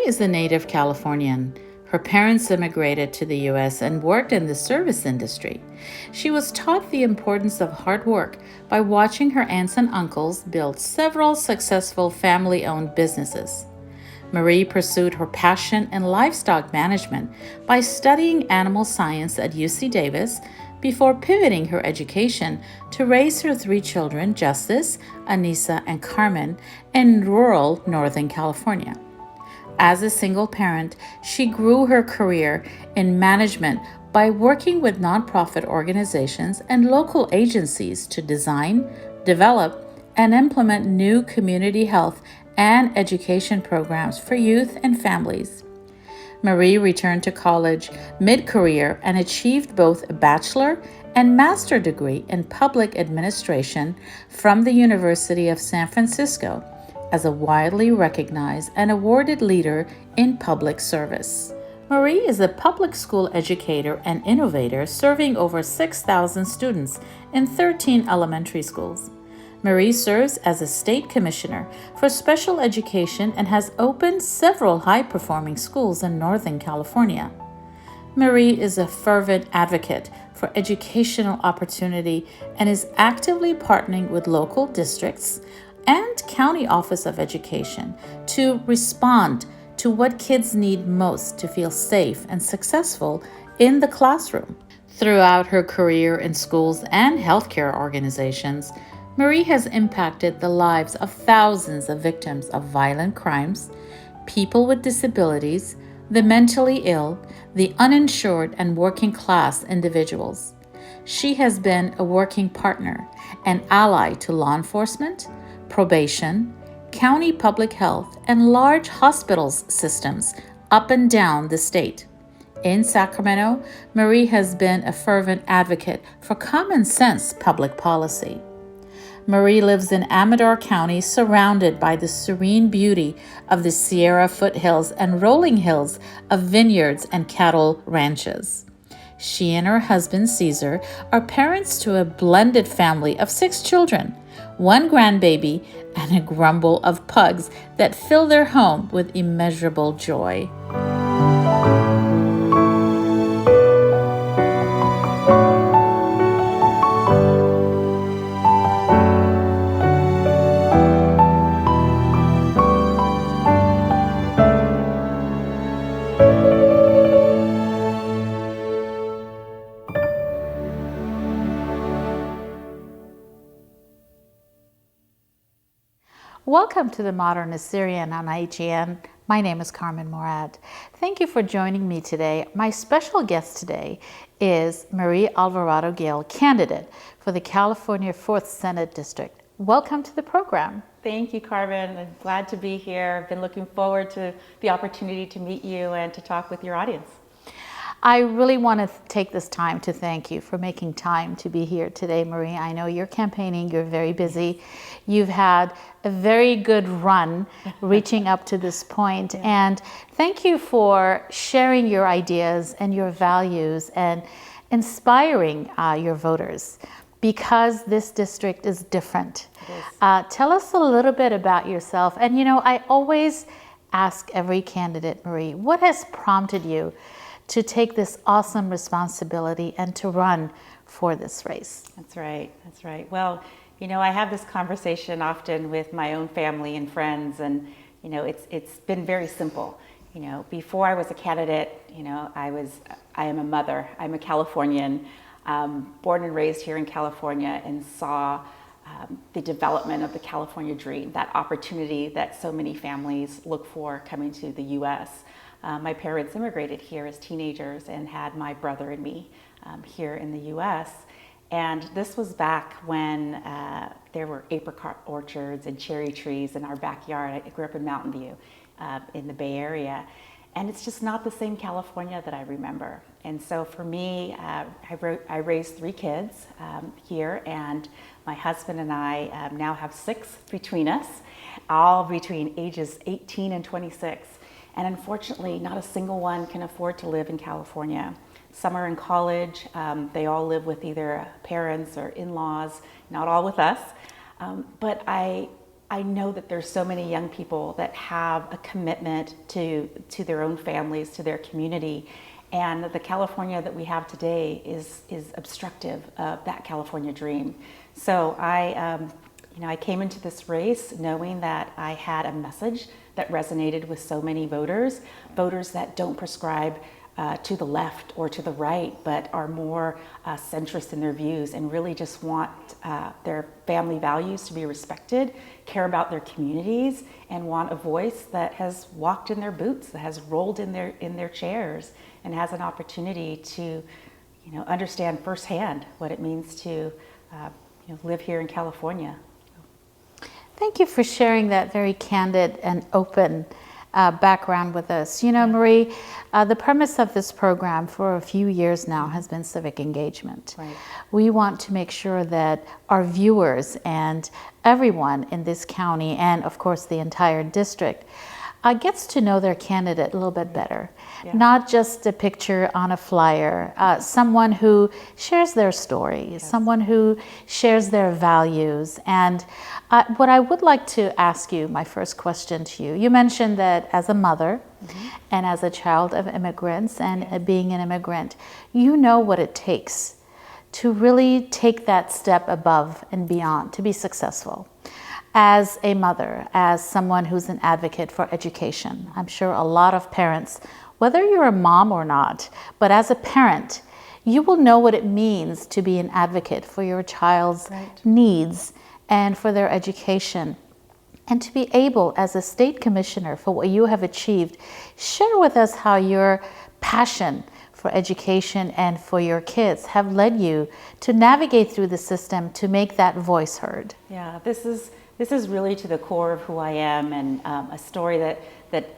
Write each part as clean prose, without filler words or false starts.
is a native Californian. Her parents immigrated to the U.S. and worked in the service industry. She was taught the importance of hard work by watching her aunts and uncles build several successful family owned businesses. Marie pursued her passion in livestock management by studying animal science at UC Davis before pivoting her education to raise her three children, Justice, Anissa, and Carmen, in rural Northern California. As a single parent, she grew her career in management by working with nonprofit organizations and local agencies to design, develop, and implement new community health and education programs for youth and families. Marie returned to college mid-career and achieved both a bachelor and master degree in public administration from the University of San Francisco as a widely recognized and awarded leader in public service. Marie is a public school educator and innovator serving over 6,000 students in 13 elementary schools. Marie serves as a state commissioner for special education and has opened several high-performing schools in Northern California. Marie is a fervent advocate for educational opportunity and is actively partnering with local districts and County Office of Education to respond to what kids need most to feel safe and successful in the classroom. Throughout her career in schools and healthcare organizations, Marie has impacted the lives of thousands of victims of violent crimes, people with disabilities, the mentally ill, the uninsured, and working class individuals. She has been a working partner and ally to law enforcement, probation, county public health, and large hospitals systems up and down the state. In Sacramento, Marie has been a fervent advocate for common sense public policy. Marie lives in Amador County, surrounded by the serene beauty of the Sierra foothills and rolling hills of vineyards and cattle ranches. She and her husband, Caesar, are parents to a blended family of 6 children, 1 grandbaby, and a grumble of pugs that fill their home with immeasurable joy. Welcome to the Modern Assyrian on AGN. My name is Carmen Morad. Thank you for joining me today. My special guest today is Marie Alvarado-Gil, candidate for the California 4th Senate District. Welcome to the program. Thank you, Carmen. I'm glad to be here. I've been looking forward to the opportunity to meet you and to talk with your audience. I really want to take this time to thank you for making time to be here today, Marie. I know you're campaigning, you're very busy. You've had a very good run reaching up to this point. And thank you for sharing your ideas and your values and inspiring your voters, because this district is different. Tell us a little bit about yourself. And I always ask every candidate, Marie, what has prompted you to take this awesome responsibility and to run for this race? That's right. Well, I have this conversation often with my own family and friends, and it's been very simple. Before I was a candidate, I am a mother. I'm a Californian, born and raised here in California, and saw the development of the California dream, that opportunity that so many families look for coming to the U.S. My parents immigrated here as teenagers and had my brother and me here in the U.S. And this was back when there were apricot orchards and cherry trees in our backyard. I grew up in Mountain View in the Bay Area. And it's just not the same California that I remember. And so for me, I raised 3 kids here, and my husband and I now have 6 between us, all between ages 18 and 26. And unfortunately, not a single one can afford to live in California. Some are in college. They all live with either parents or in-laws, not all with us. But I I know that there's so many young people that have a commitment to their own families, to their community, and the California that we have today is obstructive of that California dream. So I came into this race knowing that I had a message that resonated with so many voters that don't prescribe to the left or to the right, but are more centrist in their views and really just want their family values to be respected, care about their communities, and want a voice that has walked in their boots, that has rolled in their chairs, and has an opportunity to, understand firsthand what it means to, live here in California. Thank you for sharing that very candid and open background with us. Marie, the premise of this program for a few years now has been civic engagement. Right. We want to make sure that our viewers and everyone in this county, and of course the entire district, gets to know their candidate a little bit better. Yeah. Not just a picture on a flyer, someone who shares their story, yes. Someone who shares their values. And what I would like to ask you, my first question to you, you mentioned that as a mother and as a child of immigrants and being an immigrant, you know what it takes to really take that step above and beyond to be successful. As a mother, as someone who's an advocate for education, I'm sure a lot of parents, whether you're a mom or not, but as a parent, you will know what it means to be an advocate for your child's needs and for their education. And to be able, as a state commissioner for what you have achieved, share with us how your passion for education and for your kids have led you to navigate through the system to make that voice heard. Yeah, this is really to the core of who I am, and a story that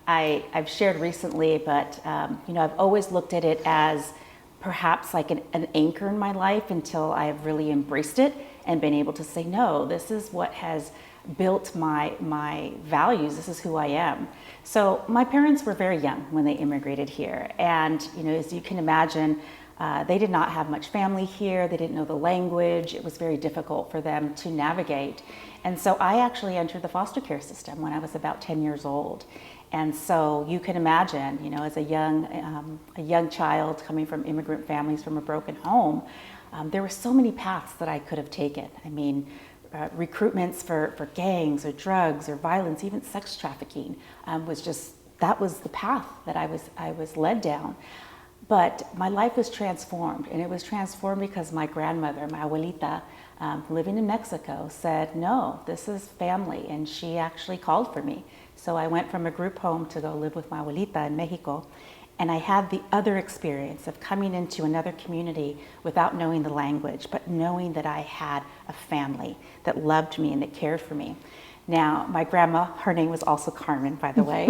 I've shared recently, but I've always looked at it as perhaps like an anchor in my life until I've really embraced it and been able to say, no, this is what has built my values. This is who I am. So my parents were very young when they immigrated here, and as you can imagine, they did not have much family here. They didn't know the language. It was very difficult for them to navigate. And so I actually entered the foster care system when I was about 10 years old. And so you can imagine, as a young child coming from immigrant families from a broken home, there were so many paths that I could have taken. I mean, recruitments for gangs or drugs or violence, even sex trafficking, that was the path that I was led down. But my life was transformed, and it was transformed because my grandmother, my abuelita, living in Mexico, said, no, this is family, and she actually called for me. So I went from a group home to go live with my abuelita in Mexico, and I had the other experience of coming into another community without knowing the language, but knowing that I had a family that loved me and that cared for me. Now, my grandma, her name was also Carmen, by the way,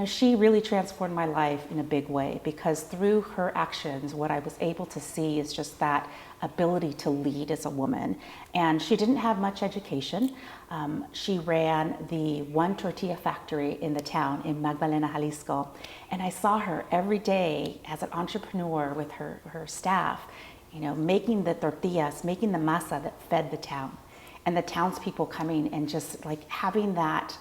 she really transformed my life in a big way, because through her actions, what I was able to see is just that ability to lead as a woman. And she didn't have much education. She ran the one tortilla factory in the town in Magdalena, Jalisco. And I saw her every day as an entrepreneur with her staff, making the tortillas, making the masa that fed the town. And the townspeople coming and just like having that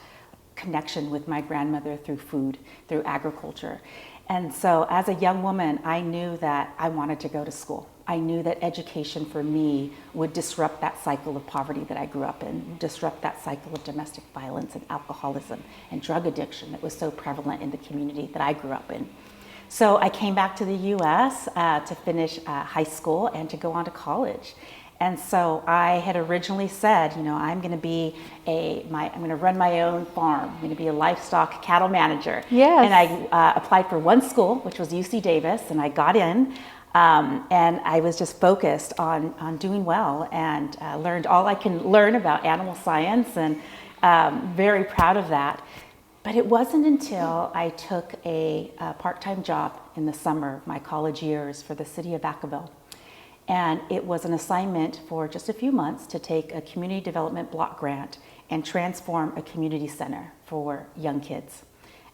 connection with my grandmother through food, through agriculture. And so as a young woman, I knew that I wanted to go to school. I knew that education for me would disrupt that cycle of poverty that I grew up in, disrupt that cycle of domestic violence and alcoholism and drug addiction that was so prevalent in the community that I grew up in. So I came back to the US to finish high school and to go on to college. And so I had originally said, I'm going to run my own farm. I'm going to be a livestock cattle manager. Yes. And I applied for one school, which was UC Davis, and I got in. And I was just focused on doing well, and learned all I can learn about animal science, and very proud of that. But it wasn't until I took a part-time job in the summer of my college years for the city of Vacaville. And it was an assignment for just a few months to take a community development block grant and transform a community center for young kids.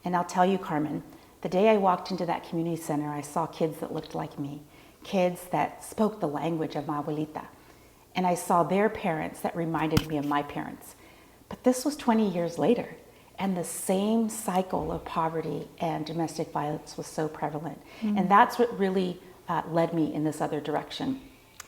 And I'll tell you, Carmen, the day I walked into that community center, I saw kids that looked like me, kids that spoke the language of my abuelita. and I saw their parents that reminded me of my parents. But this was 20 years later, and the same cycle of poverty and domestic violence was so prevalent. And that's what really led me in this other direction.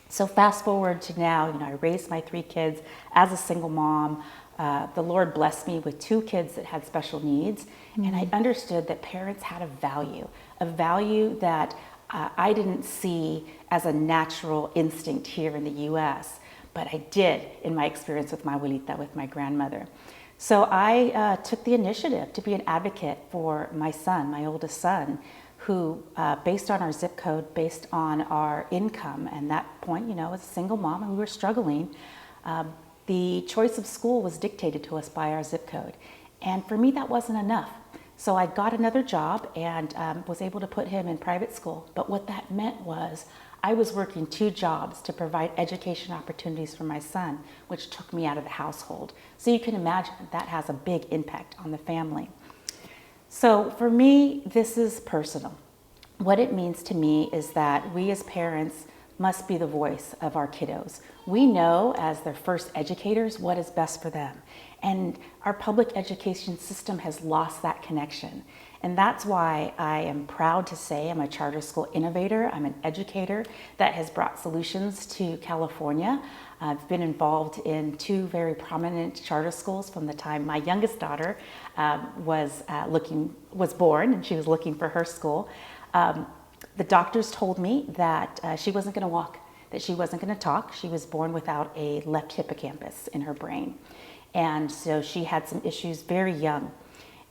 So fast forward to now, I raised my 3 kids as a single mom. The Lord blessed me with 2 kids that had special needs, and I understood that parents had a value that I didn't see as a natural instinct here in the U.S., but I did in my experience with my abuelita, with my grandmother. So I took the initiative to be an advocate for my son, my oldest son, who, based on our zip code, based on our income, and that point, as a single mom, and we were struggling, the choice of school was dictated to us by our zip code. And for me, that wasn't enough. So I got another job and was able to put him in private school. But what that meant was I was working 2 jobs to provide education opportunities for my son, which took me out of the household. So you can imagine that has a big impact on the family. So for me, this is personal. What it means to me is that we as parents must be the voice of our kiddos. We know as their first educators what is best for them. And our public education system has lost that connection. And that's why I am proud to say I'm a charter school innovator. I'm an educator that has brought solutions to California. I've been involved in 2 very prominent charter schools from the time my youngest daughter was born, and she was looking for her school. The doctors told me that she wasn't going to walk, that she wasn't going to talk. She was born without a left hippocampus in her brain. And so she had some issues very young.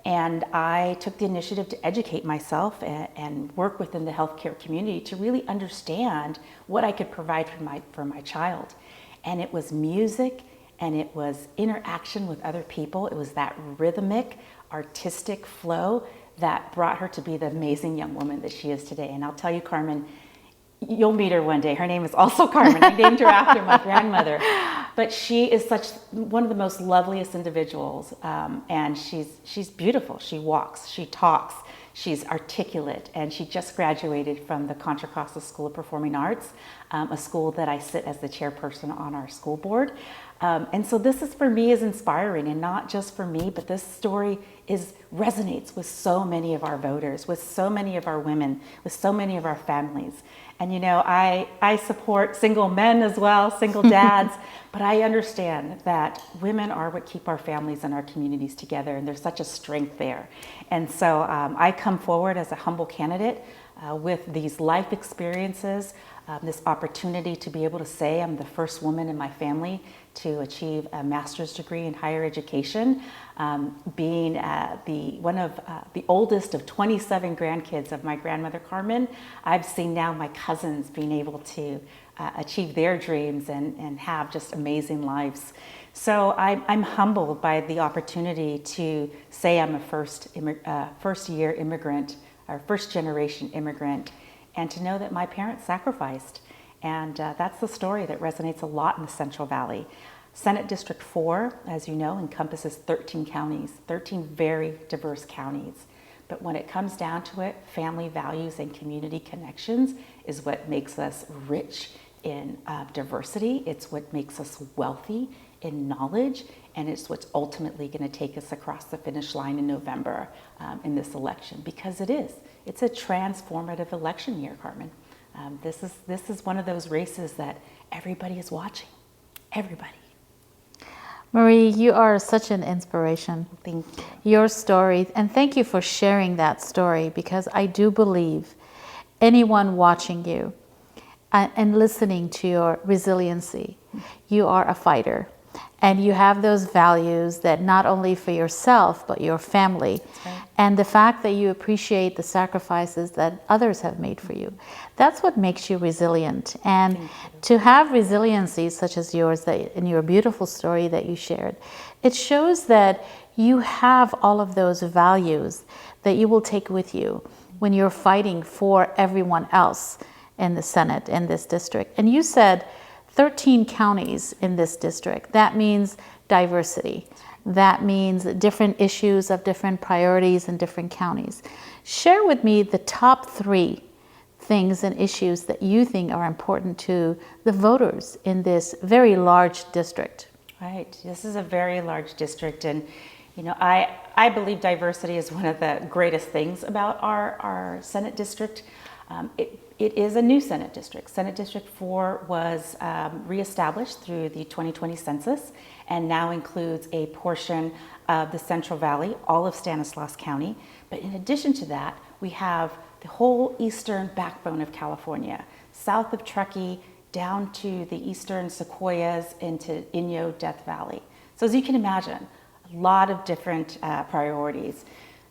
And I took the initiative to educate myself and work within the healthcare community to really understand what I could provide for my child. And it was music, and it was interaction with other people. It was that rhythmic, artistic flow that brought her to be the amazing young woman that she is today. And I'll tell you, Carmen, you'll meet her one day. Her name is also Carmen. I named her after my grandmother. But she is one of the most loveliest individuals, and she's beautiful. She walks, she talks, she's articulate, and she just graduated from the Contra Costa School of Performing Arts, a school that I sit as the chairperson on our school board. And so this is, for me, is inspiring, and not just for me, but this story resonates with so many of our voters, with so many of our women, with so many of our families. And I support single men as well, single dads, but I understand that women are what keep our families and our communities together, and there's such a strength there. And so I come forward as a humble candidate with these life experiences, this opportunity to be able to say I'm the first woman in my family to achieve a master's degree in higher education, being one of the oldest of 27 grandkids of my grandmother Carmen. I've seen now my cousins being able to achieve their dreams and have just amazing lives. So I'm humbled by the opportunity to say I'm a first-year immigrant, or first-generation immigrant, and to know that my parents sacrificed. And that's the story that resonates a lot in the Central Valley. Senate District 4, as you know, encompasses 13 counties, 13 very diverse counties. But when it comes down to it, family values and community connections is what makes us rich in diversity. It's what makes us wealthy in knowledge, and it's what's ultimately going to take us across the finish line in November in this election, because it's a transformative election year, Carmen. This is one of those races that everybody is watching. Everybody. Marie, you are such an inspiration. Thank you. Your story, and thank you for sharing that story, because I do believe anyone watching you and listening to your resiliency, you are a fighter. And you have those values that not only for yourself, but your family. That's right. And the fact that you appreciate the sacrifices that others have made for you. That's what makes you resilient. And to have resiliency such as yours, that in your beautiful story that you shared, it shows that you have all of those values that you will take with you when you're fighting for everyone else in the Senate, in this district. And you said 13 counties in this district. That means diversity. That means different issues of different priorities in different counties. Share with me the top 3 things and issues that you think are important to the voters in this very large district? Right. This is a very large district, and I believe diversity is one of the greatest things about our Senate district. It is a new Senate district. Senate District 4 was reestablished through the 2020 census and now includes a portion of the Central Valley, all of Stanislaus County. But in addition to that, we have the whole eastern backbone of California, south of Truckee, down to the eastern Sequoias into Inyo, Death Valley. So as you can imagine, a lot of different priorities.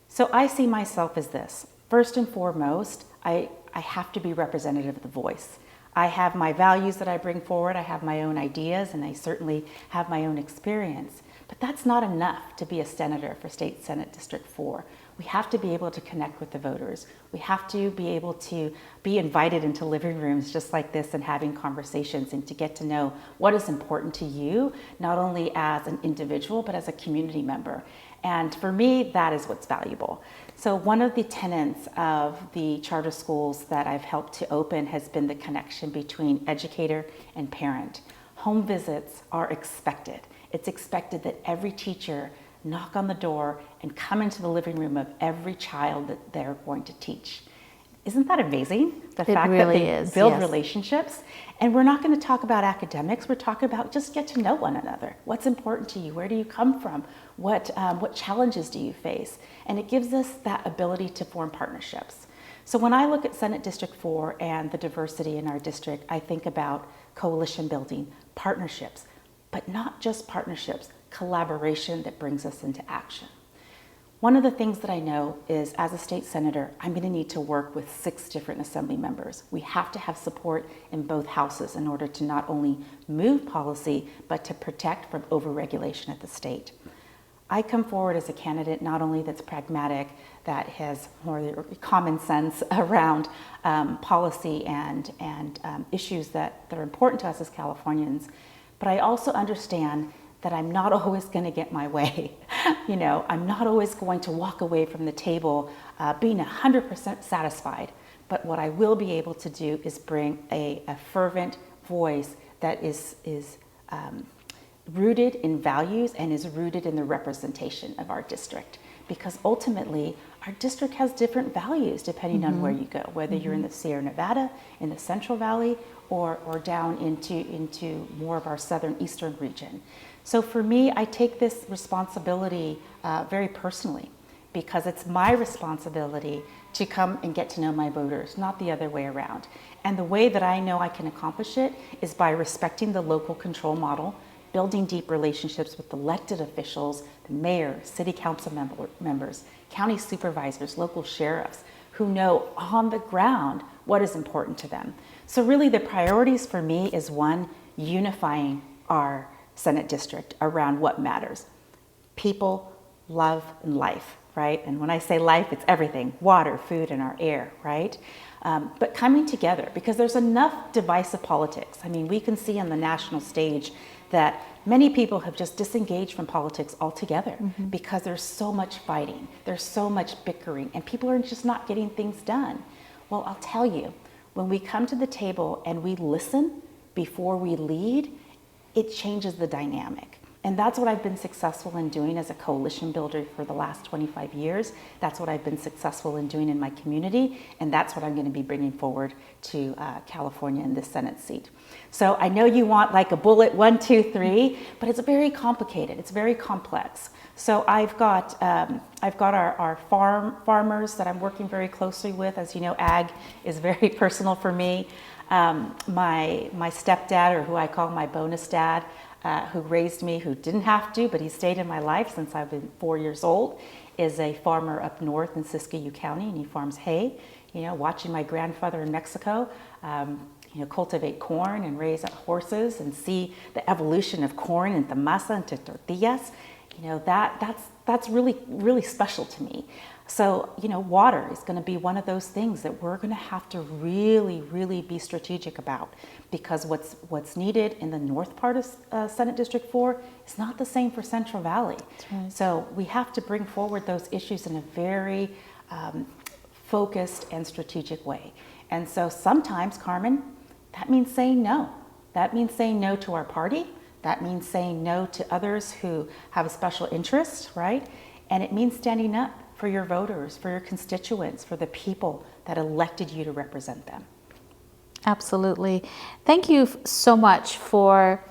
So I see myself as this. First and foremost, I have to be representative of the voice. I have my values that I bring forward, I have my own ideas, and I certainly have my own experience. But that's not enough to be a senator for State Senate District 4. We have to be able to connect with the voters. We have to be able to be invited into living rooms just like this and having conversations and to get to know what is important to you, not only as an individual, but as a community member. And for me, that is what's valuable. So one of the tenets of the charter schools that I've helped to open has been the connection between educator and parent. Home visits are expected. It's expected that every teacher knock on the door and come into the living room of every child that they're going to teach. Isn't that amazing? The fact that they build relationships. And we're not going to talk about academics. We're talking about just get to know one another. What's important to you? Where do you come from? What challenges do you face? And it gives us that ability to form partnerships. So when I look at Senate District 4 and the diversity in our district, I think about coalition building, partnerships, but not just partnerships, collaboration that brings us into action. One of the things that I know is as a state senator, I'm going to need to work with 6 different assembly members. We have to have support in both houses in order to not only move policy, but to protect from overregulation at the state. I come forward as a candidate not only that's pragmatic, that has more common sense around policy and issues that are important to us as Californians, but I also understand that I'm not always going to get my way. I'm not always going to walk away from the table being 100% satisfied. But what I will be able to do is bring a fervent voice that is rooted in values and is rooted in the representation of our district. Because ultimately, our district has different values depending on where you go, whether you're in the Sierra Nevada, in the Central Valley, or down into more of our southern eastern region. So for me, I take this responsibility very personally because it's my responsibility to come and get to know my voters, not the other way around. And the way that I know I can accomplish it is by respecting the local control model, building deep relationships with elected officials, the mayor, city council members, county supervisors, local sheriffs, who know on the ground what is important to them. So really the priorities for me is one, unifying our Senate district around what matters. People, love, and life, right? And when I say life, it's everything, water, food, and our air, right? But coming together, because there's enough divisive politics. I mean, we can see on the national stage that many people have just disengaged from politics altogether because there's so much fighting, there's so much bickering, and people are just not getting things done. Well, I'll tell you, when we come to the table and we listen before we lead, it changes the dynamic. And that's what I've been successful in doing as a coalition builder for the last 25 years. That's what I've been successful in doing in my community. And that's what I'm going to be bringing forward to California in this Senate seat. So I know you want like a bullet 1, 2, 3, but it's very complicated. It's very complex. So I've got our farmers that I'm working very closely with. As you know, ag is very personal for me. My stepdad, or who I call my bonus dad, who raised me, who didn't have to, but he stayed in my life since I've been 4 years old, is a farmer up north in Siskiyou County, and he farms hay. Watching my grandfather in Mexico, cultivate corn and raise horses and see the evolution of corn into masa, into tortillas. That's really, really special to me. So, water is going to be one of those things that we're going to have to really, really be strategic about, because what's needed in the north part of Senate District 4 is not the same for Central Valley. That's right. So we have to bring forward those issues in a very focused and strategic way. And so sometimes, Carmen, that means saying no. That means saying no to our party. That means saying no to others who have a special interest, right? And it means standing up for your voters, for your constituents, for the people that elected you to represent them. Absolutely. Thank you so much for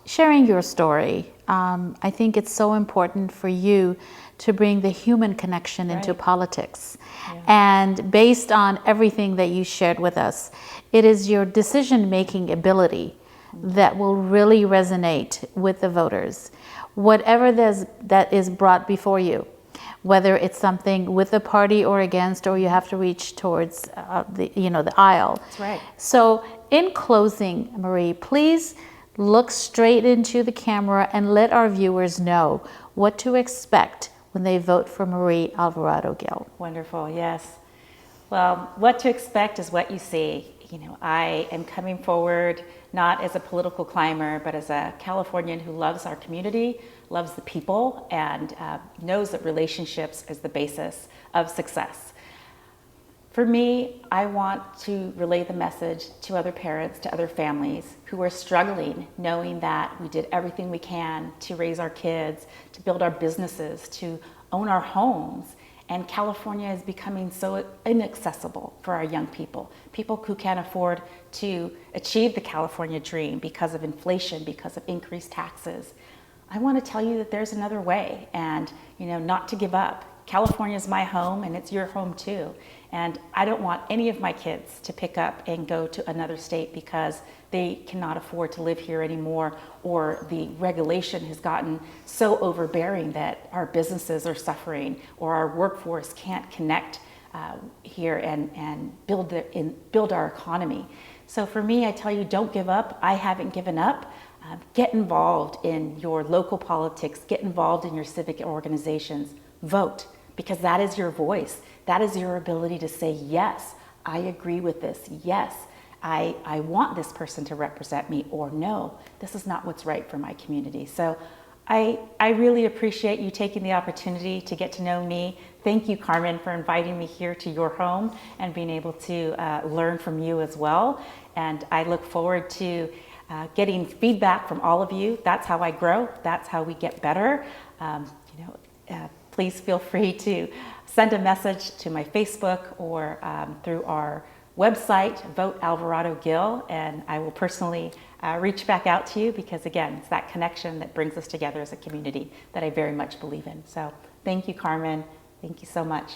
sharing your story. I think it's so important for you to bring the human connection into politics. Yeah. And based on everything that you shared with us, it is your decision-making ability that will really resonate with the voters. Whatever that is brought before you, whether it's something with the party or against, or you have to reach towards the aisle. That's right. So in closing, Marie, please look straight into the camera and let our viewers know what to expect when they vote for Marie Alvarado-Gil. Wonderful, yes. Well, what to expect is what you see. I am coming forward not as a political climber, but as a Californian who loves our community, loves the people, and knows that relationships is the basis of success. For me, I want to relay the message to other parents, to other families who are struggling, knowing that we did everything we can to raise our kids, to build our businesses, to own our homes. And California is becoming so inaccessible for our young people who can't afford to achieve the California dream because of inflation, because of increased taxes. I want to tell you that there's another way, and not to give up. California is my home, and it's your home too. And I don't want any of my kids to pick up and go to another state because they cannot afford to live here anymore, or the regulation has gotten so overbearing that our businesses are suffering, or our workforce can't connect here and build our economy. So for me, I tell you, don't give up. I haven't given up. Get involved in your local politics. Get involved in your civic organizations. Vote, because that is your voice. That is your ability to say, yes, I agree with this. Yes, I want this person to represent me, or no, this is not what's right for my community. So I really appreciate you taking the opportunity to get to know me. Thank you, Carmen, for inviting me here to your home and being able to learn from you as well. And I look forward to getting feedback from all of you. That's how I grow. That's how we get better. Please feel free to send a message to my Facebook or through our website, Vote Alvarado-Gil, and I will personally reach back out to you, because again, it's that connection that brings us together as a community that I very much believe in. So thank you, Carmen. Thank you so much.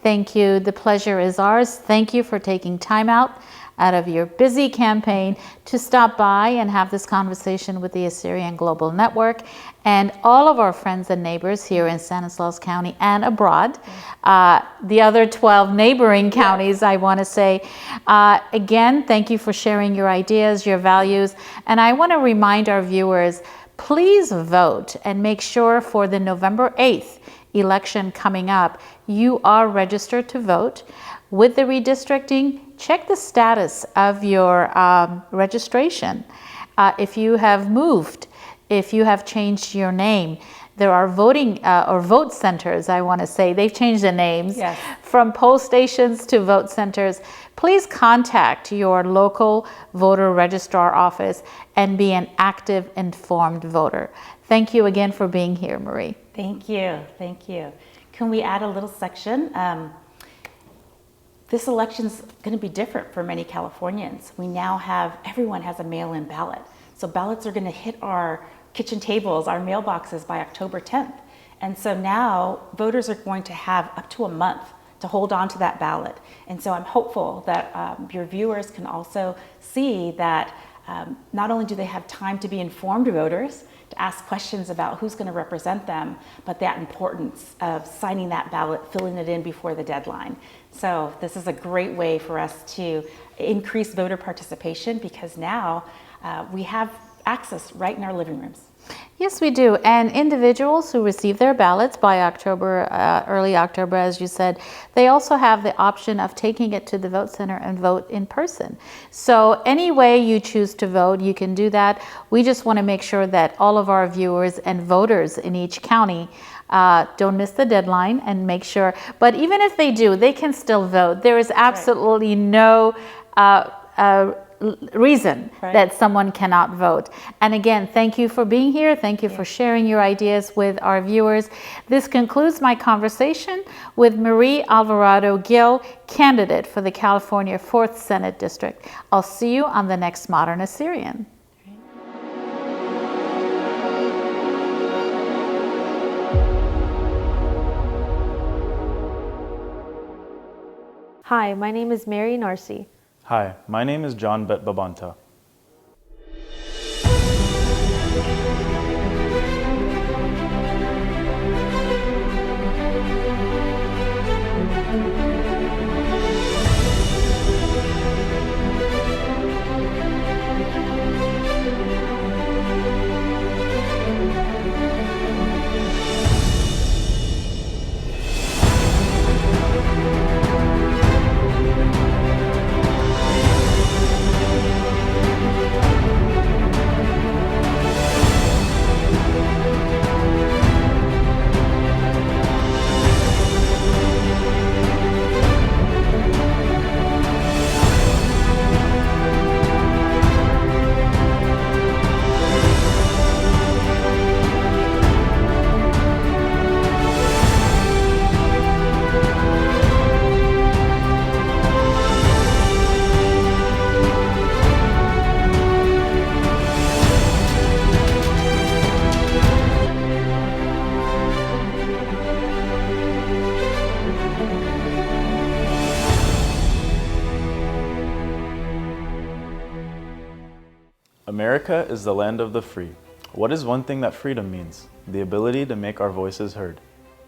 Thank you. The pleasure is ours. Thank you for taking time out of your busy campaign to stop by and have this conversation with the Assyrian Global Network and all of our friends and neighbors here in Stanislaus County and abroad. The other 12 neighboring counties, I want to say. Again, thank you for sharing your ideas, your values. And I want to remind our viewers, please vote and make sure for the November 8th election coming up, you are registered to vote. With the redistricting, check the status of your registration. If you have moved, if you have changed your name, there are voting or vote centers, I want to say. They've changed the names from poll stations to vote centers. Please contact your local voter registrar office and be an active, informed voter. Thank you again for being here, Marie. Thank you. Thank you. Can we add a little section? This election's going to be different for many Californians. We now have, everyone has a mail-in ballot. So ballots are going to hit our kitchen tables, our mailboxes by October 10th. And so now voters are going to have up to a month to hold on to that ballot. And so I'm hopeful that your viewers can also see that not only do they have time to be informed voters, to ask questions about who's going to represent them, but that importance of signing that ballot, filling it in before the deadline. So this is a great way for us to increase voter participation, because now we have access right in our living rooms. Yes, we do. And individuals who receive their ballots by October, early October, as you said, they also have the option of taking it to the vote center and vote in person. So any way you choose to vote, you can do that. We just want to make sure that all of our viewers and voters in each county Don't miss the deadline and make sure. But even if they do, they can still vote. There is absolutely no reason that someone cannot vote. And again, thank you for being here. Thank you for sharing your ideas with our viewers. This concludes my conversation with Marie Alvarado-Gil, candidate for the California 4th Senate District. I'll see you on the next Modern Assyrian. Hi, my name is Mary Narsi. Hi, my name is John Bet Babanta. America is the land of the free. What is one thing that freedom means? The ability to make our voices heard.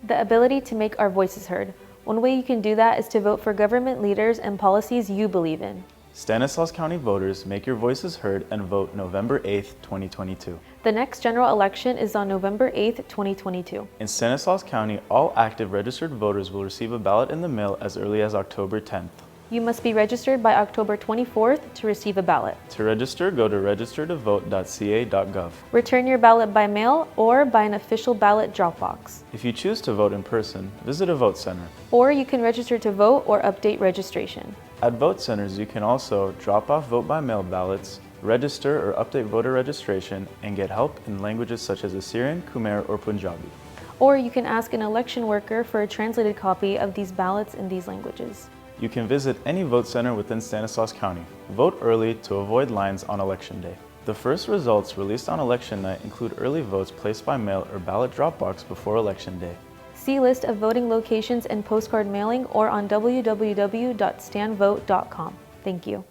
The ability to make our voices heard. One way you can do that is to vote for government leaders and policies you believe in. Stanislaus County voters, make your voices heard and vote November 8th, 2022. The next general election is on November 8th, 2022. In Stanislaus County, all active registered voters will receive a ballot in the mail as early as October 10th. You must be registered by October 24th to receive a ballot. To register, go to registertovote.ca.gov. Return your ballot by mail or by an official ballot drop box. If you choose to vote in person, visit a vote center. Or you can register to vote or update registration. At vote centers, you can also drop off vote by mail ballots, register or update voter registration, and get help in languages such as Assyrian, Khmer, or Punjabi. Or you can ask an election worker for a translated copy of these ballots in these languages. You can visit any vote center within Stanislaus County. Vote early to avoid lines on Election Day. The first results released on election night include early votes placed by mail or ballot drop box before Election Day. See list of voting locations and postcard mailing or on www.stanvote.com. Thank you.